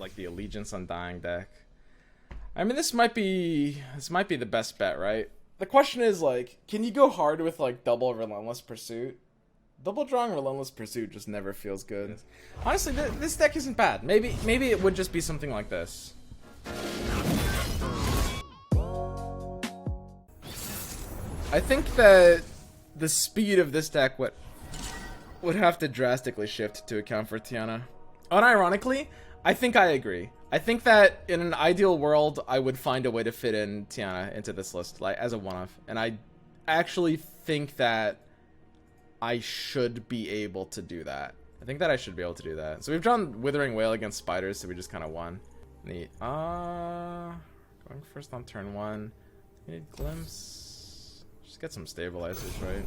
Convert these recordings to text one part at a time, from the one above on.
like the Allegiance Undying deck. I mean, this might be the best bet, right? The question is, like, can you go hard with like double Relentless Pursuit? Double drawing Relentless Pursuit just never feels good. Honestly, this deck isn't bad. Maybe it would just be something like this. I think that the speed of this deck would have to drastically shift to account for Tiana. Unironically, I think I agree. I think that in an ideal world, I would find a way to fit in Tiana into this list, like as a one-off. And I actually think that I should be able to do that. I think that I should be able to do that. So we've drawn Withering Wail against Spiders, so we just kind of won. Neat. Going first on turn 1. We need Glimpse. Just get some stabilizers, right?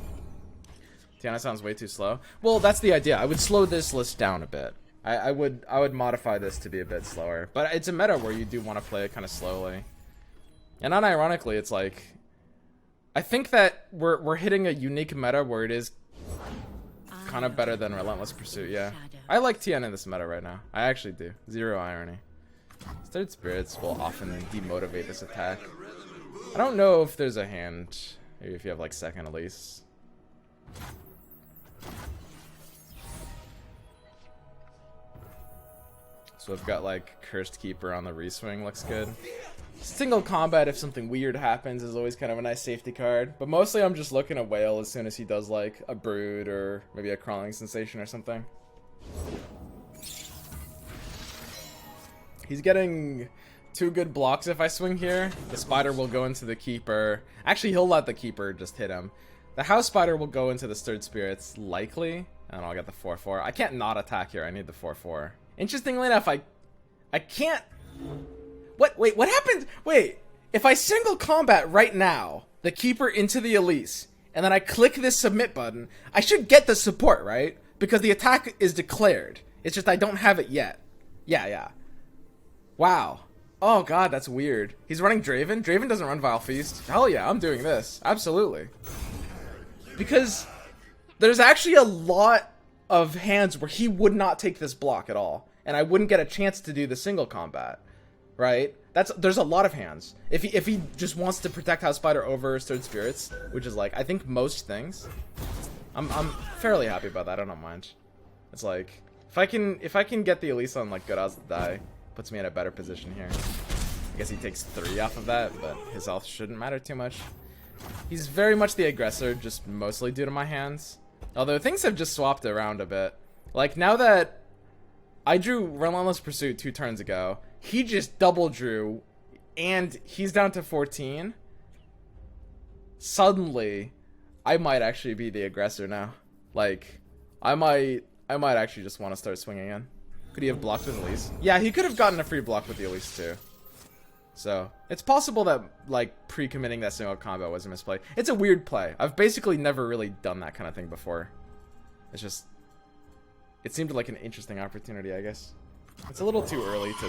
Tiana sounds way too slow. Well, that's the idea. I would slow this list down a bit. I would modify this to be a bit slower. But it's a meta where you do want to play it kind of slowly. And unironically, it's like, I think that we're hitting a unique meta where it is kind of better than Relentless Pursuit, yeah. I like Tiana in this meta right now. I actually do. Zero irony. Third Spirits will often demotivate this attack. I don't know if there's a hand. Maybe if you have like second Elise. So I've got like Cursed Keeper on the reswing, looks good. Single combat if something weird happens is always kind of a nice safety card. But mostly I'm just looking at Whale as soon as he does like a Brood or maybe a Crawling Sensation or something. He's getting 2 good blocks if I swing here. The Spider will go into the Keeper. Actually, he'll let the Keeper just hit him. The House Spider will go into the Stirred Spirits, likely. And I'll get the 4-4. I can't not attack here. I need the 4-4. Interestingly enough, I can't... Wait, what happened? Wait, if I single combat right now, the Keeper into the Elise, and then I click this submit button, I should get the support, right? Because the attack is declared. It's just I don't have it yet. Yeah. Wow. Oh god, that's weird. He's running Draven? Draven doesn't run Vile Feast. Hell yeah, I'm doing this. Absolutely. Because there's actually a lot of hands where he would not take this block at all. And I wouldn't get a chance to do the single combat. Right? There's a lot of hands. If he just wants to protect House Spider over Stirred Spirits, which is like I think most things, I'm fairly happy about that. I don't mind. It's like if I can get the Elise on like good odds to die, puts me in a better position here. I guess he takes 3 off of that, but his health shouldn't matter too much. He's very much the aggressor, just mostly due to my hands. Although things have just swapped around a bit. Like now that I drew Relentless Pursuit 2 turns ago, he just double drew, and he's down to 14. Suddenly, I might actually be the aggressor now. Like, I might actually just want to start swinging in. Could he have blocked with Elise? Yeah, he could have gotten a free block with the Elise too. So, it's possible that, like, pre-committing that single combat was a misplay. It's a weird play. I've basically never really done that kind of thing before. It's just... It seemed like an interesting opportunity, I guess. It's a little too early to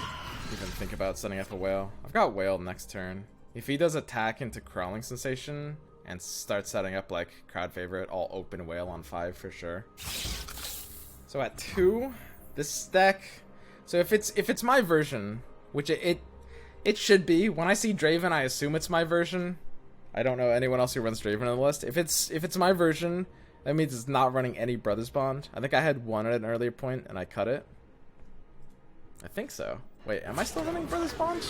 even think about setting up a Whale. I've got Whale next turn. If he does attack into Crawling Sensation and starts setting up like crowd favorite, I'll open Whale on 5 for sure. So at 2, this deck. So if it's my version, which it should be. When I see Draven, I assume it's my version. I don't know anyone else who runs Draven on the list. If it's my version, that means it's not running any Brothers Bond. I think I had one at an earlier point and I cut it. I think so. Wait, am I still running Brothers Bond?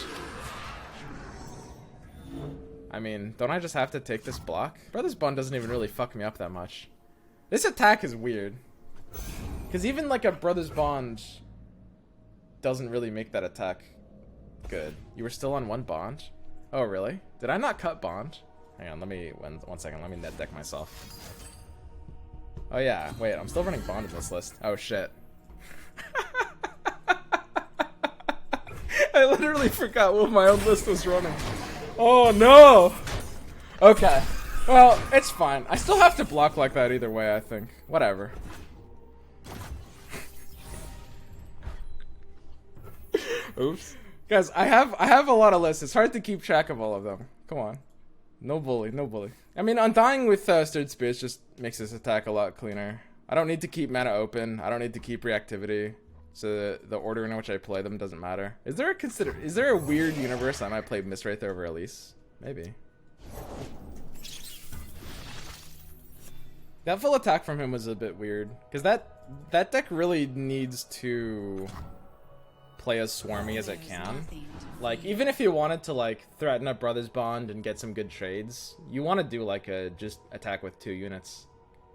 I mean, don't I just have to take this block? Brothers Bond doesn't even really fuck me up that much. This attack is weird. Because even like a Brothers Bond doesn't really make that attack good. You were still on 1 bond? Oh, really? Did I not cut bond? Hang on, one second, let me net deck myself. Oh yeah, wait, I'm still running bond in this list. Oh shit. I literally forgot what my own list was running. Oh no! Okay. Well, it's fine. I still have to block like that either way, I think. Whatever. Oops. Guys, I have a lot of lists. It's hard to keep track of all of them. Come on. No bully, no bully. I mean, Undying with Stirred Spirits just makes this attack a lot cleaner. I don't need to keep mana open. I don't need to keep reactivity. so the order in which I play them doesn't matter. Is there a weird universe I might play Mistwraith over Elise? Maybe. That full attack from him was a bit weird, because that deck really needs to play as swarmy as it can. Like, even if you wanted to like threaten a Brothers Bond and get some good trades, you want to do like a just attack with 2 units,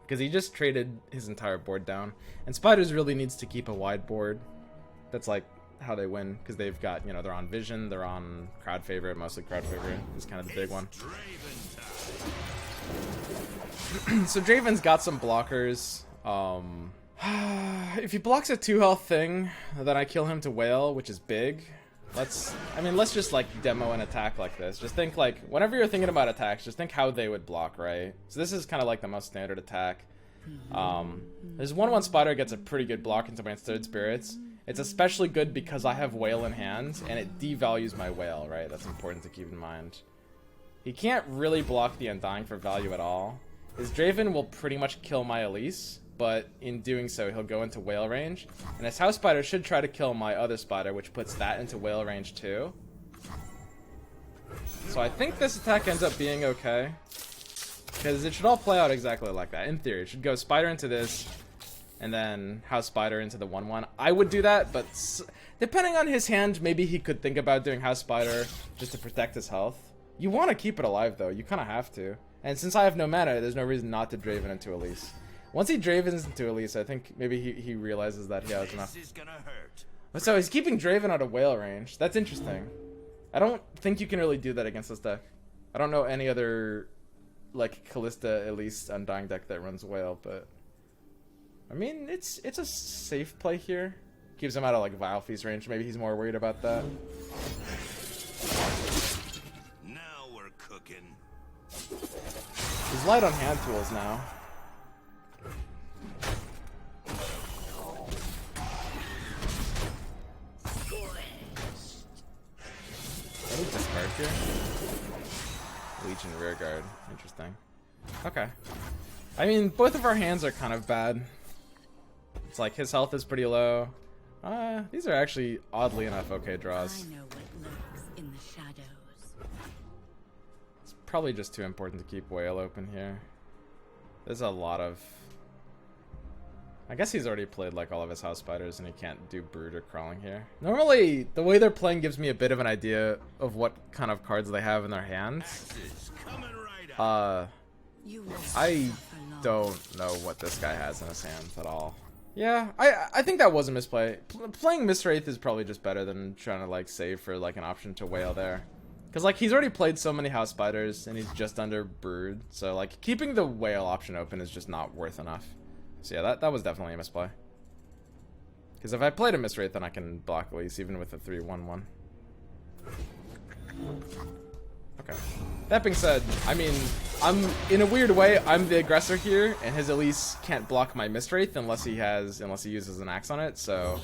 because he just traded his entire board down. And Spiders really needs to keep a wide board. That's like how they win, because they've got, you know, they're on Vision, they're on Crowd Favorite, mostly Crowd Favorite is kind of the big one. So Draven's got some blockers. If he blocks a 2 health thing, then I kill him to Whale, which is big. Let's just like demo an attack like this. Just think like, whenever you're thinking about attacks, just think how they would block, right? So this is kind of like the most standard attack. This 1/1 Spider gets a pretty good block into my Third Spirits. It's especially good because I have Whale in hand, and it devalues my Whale, right? That's important to keep in mind. He can't really block the Undying for value at all. His Draven will pretty much kill my Elise, but in doing so, he'll go into Whale range. And his House Spider should try to kill my other Spider, which puts that into Whale range too. So I think this attack ends up being okay, because it should all play out exactly like that. In theory, it should go Spider into this, and then House Spider into the 1/1. I would do that, but depending on his hand, maybe he could think about doing House Spider just to protect his health. You want to keep it alive, though. You kind of have to. And since I have no mana, there's no reason not to Draven into Elise. Once he Dravens into Elise, I think maybe he realizes that he has enough. So he's keeping Draven out of Whale range. That's interesting. I don't think you can really do that against this deck. I don't know any other like Callista Elise Undying deck that runs Whale, but I mean it's a safe play here. Keeps him out of like Vile Feast range. Maybe he's more worried about that. Now we're cooking. He's light on hand tools now. Any discard here? Legion Rearguard. Interesting. Okay. I mean, both of our hands are kind of bad. It's like his health is pretty low. These are actually, oddly enough, okay draws. I know what lurks in the shadows. It's probably just too important to keep Whale open here. There's a lot of... I guess he's already played like all of his House Spiders and he can't do Brood or Crawling here. Normally, the way they're playing gives me a bit of an idea of what kind of cards they have in their hands. I don't know what this guy has in his hands at all. Yeah, I think that was a misplay. Playing Mistwraith is probably just better than trying to like save for like an option to Whale there. Because like he's already played so many House Spiders and he's just under Brood. So like keeping the Whale option open is just not worth enough. So yeah, that was definitely a misplay. Because if I played a Mistwraith, then I can block Elise even with a 3/1/1. Okay. That being said, I mean, in a weird way, I'm the aggressor here, and his Elise can't block my Mistwraith unless he uses an axe on it. So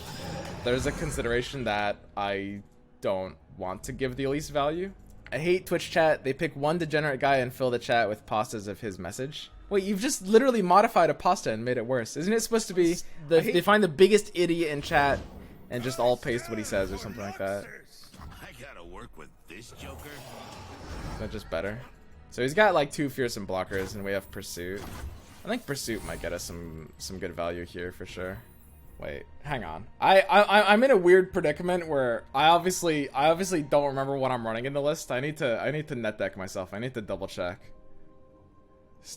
there's a consideration that I don't want to give the Elise value. I hate Twitch chat. They pick one degenerate guy and fill the chat with pastas of his message. Wait, you've just literally modified a pasta and made it worse. Isn't it supposed to be they find the biggest idiot in chat and just all paste what he says or something like that? I gotta work with this joker. Is that just better? So he's got like 2 fearsome blockers and we have Pursuit. I think Pursuit might get us some good value here for sure. Wait, hang on. I'm in a weird predicament where I obviously don't remember what I'm running in the list. I need to net deck myself. I need to double check.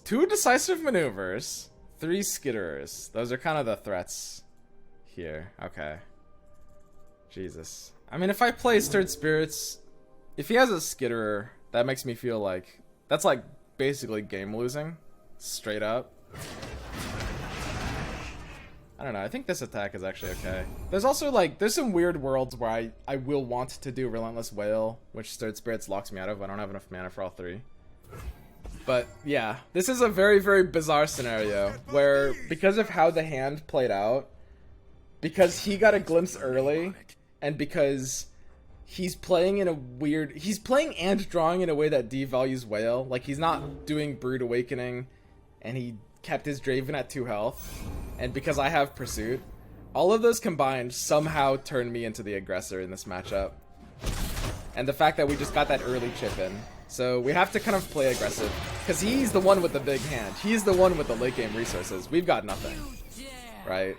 2 decisive maneuvers, 3 skitterers. Those are kind of the threats here. Okay. Jesus. I mean, if I play Stirred Spirits, if he has a skitterer, that makes me feel like that's like basically game losing, straight up. I don't know. I think this attack is actually okay. There's also like there's some weird worlds where I will want to do Relentless Whale, which Stirred Spirits locks me out of. I don't have enough mana for all 3. But yeah, this is a very, very bizarre scenario where because of how the hand played out, because he got a glimpse early, and because he's playing and drawing in a way that devalues Whale, like he's not doing Brood Awakening, and he kept his Draven at 2 health, and because I have Pursuit, All of those combined somehow turned me into the aggressor in this matchup. And the fact that we just got that early chip in. So we have to kind of play aggressive. Because he's the one with the big hand. He's the one with the late game resources. We've got nothing. Right?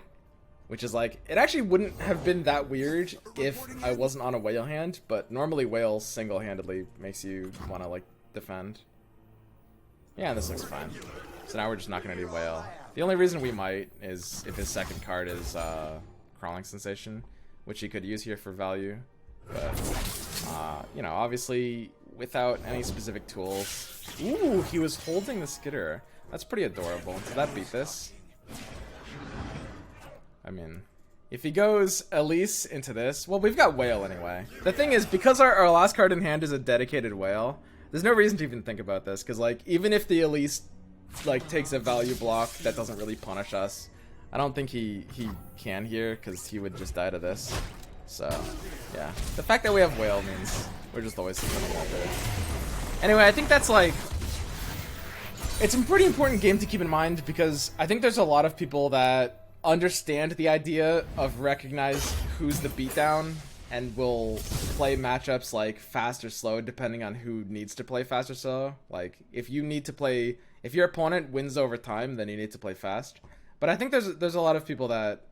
Which is like, it actually wouldn't have been that weird if I wasn't on a whale hand. But normally whale single-handedly makes you want to like defend. Yeah, this looks fine. So now we're just not going to do whale. The only reason we might is if his second card is Crawling Sensation, which he could use here for value. But, you know, obviously without any specific tools. Ooh, he was holding the Skitter. That's pretty adorable. Did that beat this? I mean, if he goes Elise into this, well, we've got whale anyway. The thing is, because our last card in hand is a dedicated whale, there's no reason to even think about this, because like even if the Elise like takes a value block that doesn't really punish us, I don't think he can here, because he would just die to this. So yeah, the fact that we have whale means we're just always something out there. Anyway, I think that's like, it's a pretty important game to keep in mind, because I think there's a lot of people that understand the idea of recognize who's the beatdown and will play matchups like fast or slow depending on who needs to play fast or slow. Like if you need to play, if your opponent wins over time, then you need to play fast. But I think there's a lot of people that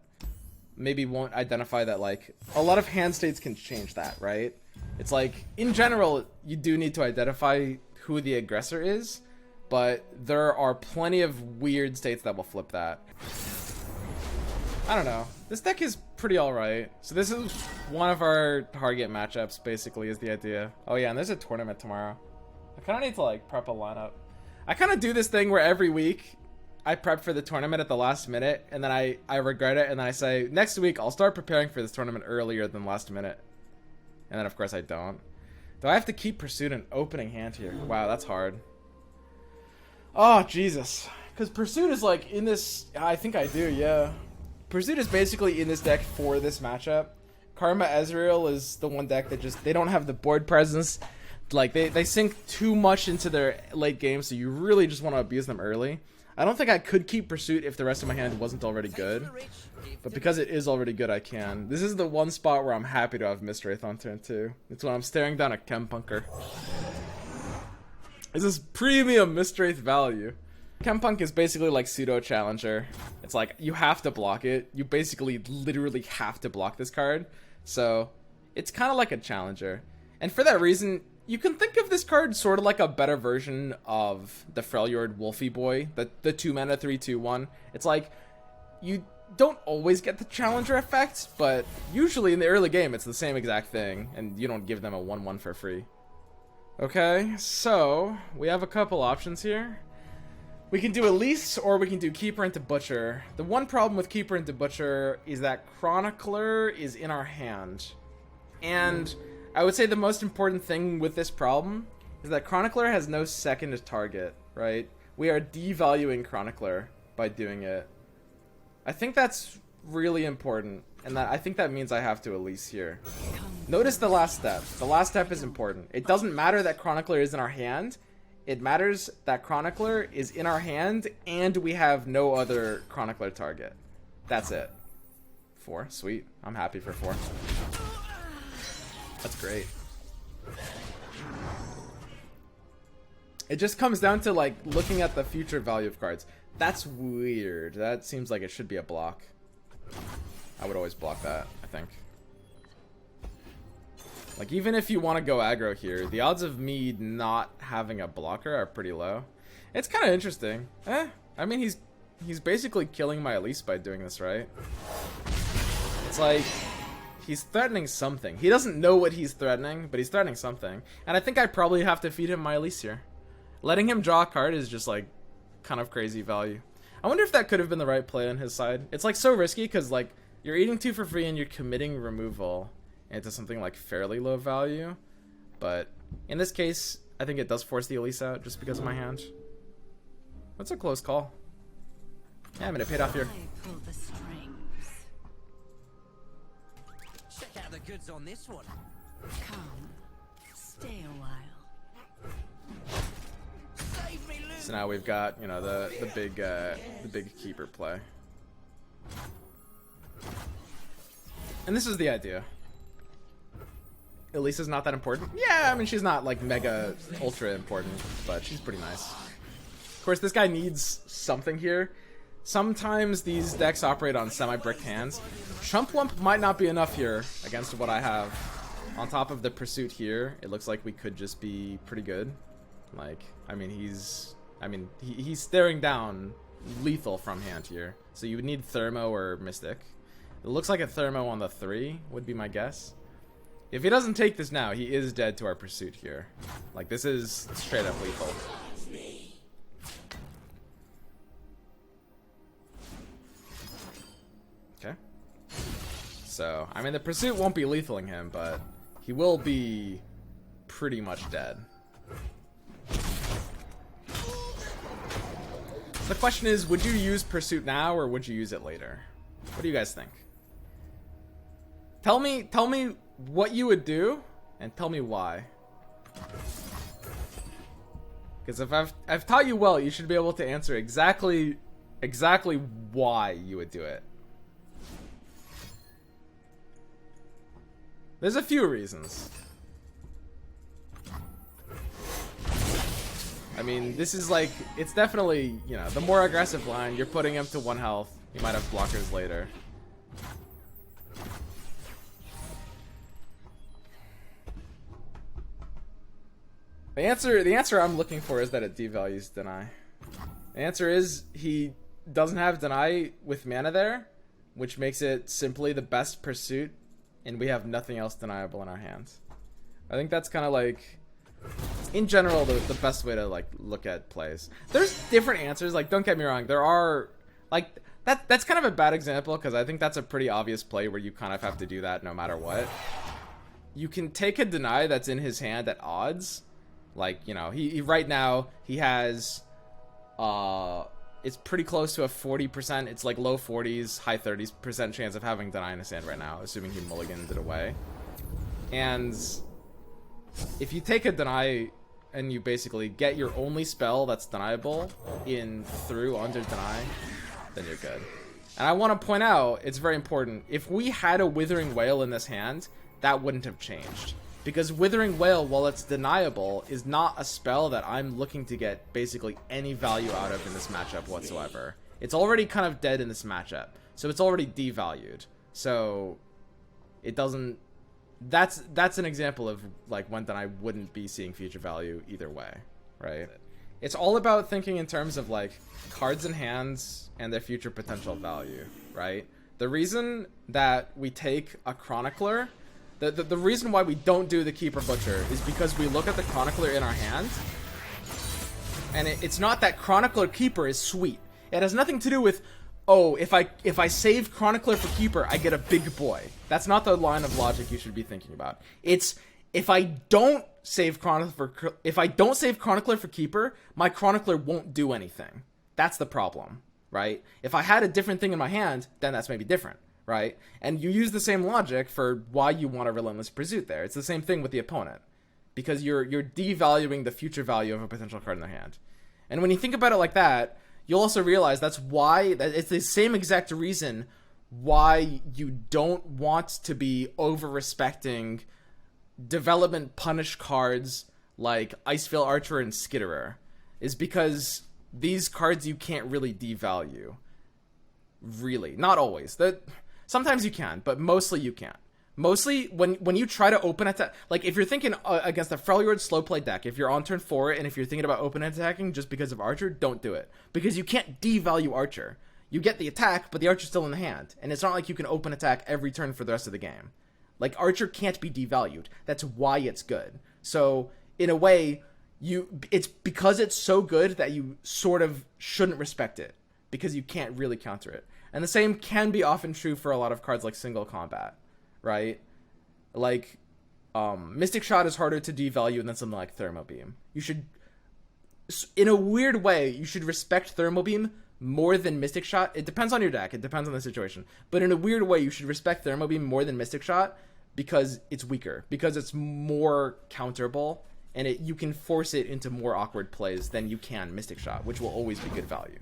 maybe won't identify that like a lot of hand states can change that, right? It's like in general you do need to identify who the aggressor is, but there are plenty of weird states that will flip that. I don't know. This deck is pretty alright. So this is one of our target matchups, basically, is the idea. Oh yeah, and there's a tournament tomorrow. I kind of need to like prep a lineup. I kind of do this thing where every week I prep for the tournament at the last minute, and then I regret it, and then I say, next week I'll start preparing for this tournament earlier than last minute. And then of course I don't. Do I have to keep Pursuit an opening hand here? Wow, that's hard. Oh, Jesus. Because Pursuit is like in this... I think I do, yeah. Pursuit is basically in this deck for this matchup. Karma Ezreal is the one deck that just, they don't have the board presence. Like, they sink too much into their late game, so you really just want to abuse them early. I don't think I could keep Pursuit if the rest of my hand wasn't already good. But because it is already good, I can. This is the one spot where I'm happy to have Mistwraith on turn 2. It's when I'm staring down a Chempunker. This is premium Mistwraith value. Chempunk is basically like pseudo challenger. It's like you have to block it. You basically literally have to block this card. So it's kind of like a challenger. And for that reason, you can think of this card sort of like a better version of the Freljord Wolfie Boy, the 2-mana 3/2/1. It's like you don't always get the challenger effect, but usually in the early game it's the same exact thing, and you don't give them a 1/1 for free. Okay, so we have a couple options here. We can do Elise, or we can do Keeper into Butcher. The one problem with Keeper into Butcher is that Chronicler is in our hand. And I would say the most important thing with this problem is that Chronicler has no second target, right? We are devaluing Chronicler by doing it. I think that's really important, and that I think that means I have to Elise here. Notice the last step. The last step is important. It doesn't matter that Chronicler is in our hand. It matters that Chronicler is in our hand, and we have no other Chronicler target. That's it. 4. Sweet. I'm happy for 4. That's great. It just comes down to, like, looking at the future value of cards. That's weird. That seems like it should be a block. I would always block that, I think. Like, even if you want to go aggro here, the odds of me not having a blocker are pretty low. It's kind of interesting. I mean, he's basically killing my Elise by doing this, right? It's like, he's threatening something. He doesn't know what he's threatening, but he's threatening something. And I think I probably have to feed him my Elise here. Letting him draw a card is just, like, kind of crazy value. I wonder if that could have been the right play on his side. It's, like, so risky, because, like, you're eating 2 for free and you're committing removal into something like fairly low value, but in this case I think it does force the Elise out just because of my hand. That's a close call. Yeah, I mean, it paid off here. I pull the strings. Check out the goods on this one. Come, stay a while. Save me, Luke. So now we've got, you know, the big keeper play. And this is the idea. Elisa's not that important. Yeah, I mean, she's not like mega ultra important, but she's pretty nice. Of course, this guy needs something here. Sometimes these decks operate on semi-bricked hands. Chump Wump might not be enough here against what I have. On top of the pursuit here, it looks like we could just be pretty good. Like, I mean, he's staring down lethal from hand here. So you would need Thermo or Mystic. It looks like a Thermo on the 3 would be my guess. If he doesn't take this now, he is dead to our pursuit here. Like, this is straight up lethal. Okay. So, I mean, the pursuit won't be lethaling him, but he will be pretty much dead. The question is, would you use pursuit now or would you use it later? What do you guys think? Tell me what you would do and tell me why. Because if I've taught you well, you should be able to answer exactly why you would do it. There's a few reasons. I mean, this is like, it's definitely, you know, the more aggressive line, you're putting him to 1 health. You might have blockers later. The answer I'm looking for is that it devalues Deny. The answer is he doesn't have Deny with mana there, which makes it simply the best pursuit, and we have nothing else deniable in our hands. I think that's kind of like, in general, the best way to like look at plays. There's different answers. Like, don't get me wrong. There are like that's kind of a bad example because I think that's a pretty obvious play where you kind of have to do that no matter what. You can take a Deny that's in his hand at odds. Like, you know, he right now he has it's pretty close to a 40%. It's like low 40s, high 30s% chance of having Deny in his hand right now, assuming he mulliganed it away. And if you take a Deny and you basically get your only spell that's deniable in through under Deny, then you're good. And I want to point out, it's very important, if we had a Withering Wail in this hand, that wouldn't have changed. Because Withering Wail, while it's deniable, is not a spell that I'm looking to get basically any value out of in this matchup whatsoever. It's already kind of dead in this matchup, so it's already devalued. So it doesn't... That's an example of like when I wouldn't be seeing future value either way, right? It's all about thinking in terms of like cards in hands and their future potential value, right? The reason that we take a Chronicler, the reason why we don't do the Keeper Butcher is because we look at the Chronicler in our hand, and it's not that Chronicler Keeper is sweet. It has nothing to do with, oh, if I save Chronicler for Keeper, I get a big boy. That's not the line of logic you should be thinking about. It's if I don't save Chronicler for Keeper, my Chronicler won't do anything. That's the problem, right? If I had a different thing in my hand, then that's maybe different, right? And you use the same logic for why you want a Relentless Pursuit there. It's the same thing with the opponent, because you're devaluing the future value of a potential card in their hand. And when you think about it like that, you'll also realize that's why, it's the same exact reason why you don't want to be over-respecting development punish cards like Iceveil Archer and Skitterer, is because these cards you can't really devalue. Really. Not always. Sometimes you can, but mostly you can't. Mostly, when you try to open attack, like if you're thinking against a Freljord slow play deck, if you're on turn 4 and if you're thinking about open attacking just because of Archer, don't do it. Because you can't devalue Archer. You get the attack, but the Archer's still in the hand. And it's not like you can open attack every turn for the rest of the game. Like, Archer can't be devalued. That's why it's good. So, in a way, it's because it's so good that you sort of shouldn't respect it. Because you can't really counter it. And the same can be often true for a lot of cards like Single Combat. Right? Like, Mystic Shot is harder to devalue than something like Thermo Beam. You should, in a weird way, you should respect Thermo Beam more than Mystic Shot. It depends on your deck. It depends on the situation. But in a weird way, you should respect Thermo Beam more than Mystic Shot because it's weaker. Because it's more counterable. And you can force it into more awkward plays than you can Mystic Shot, which will always be good value.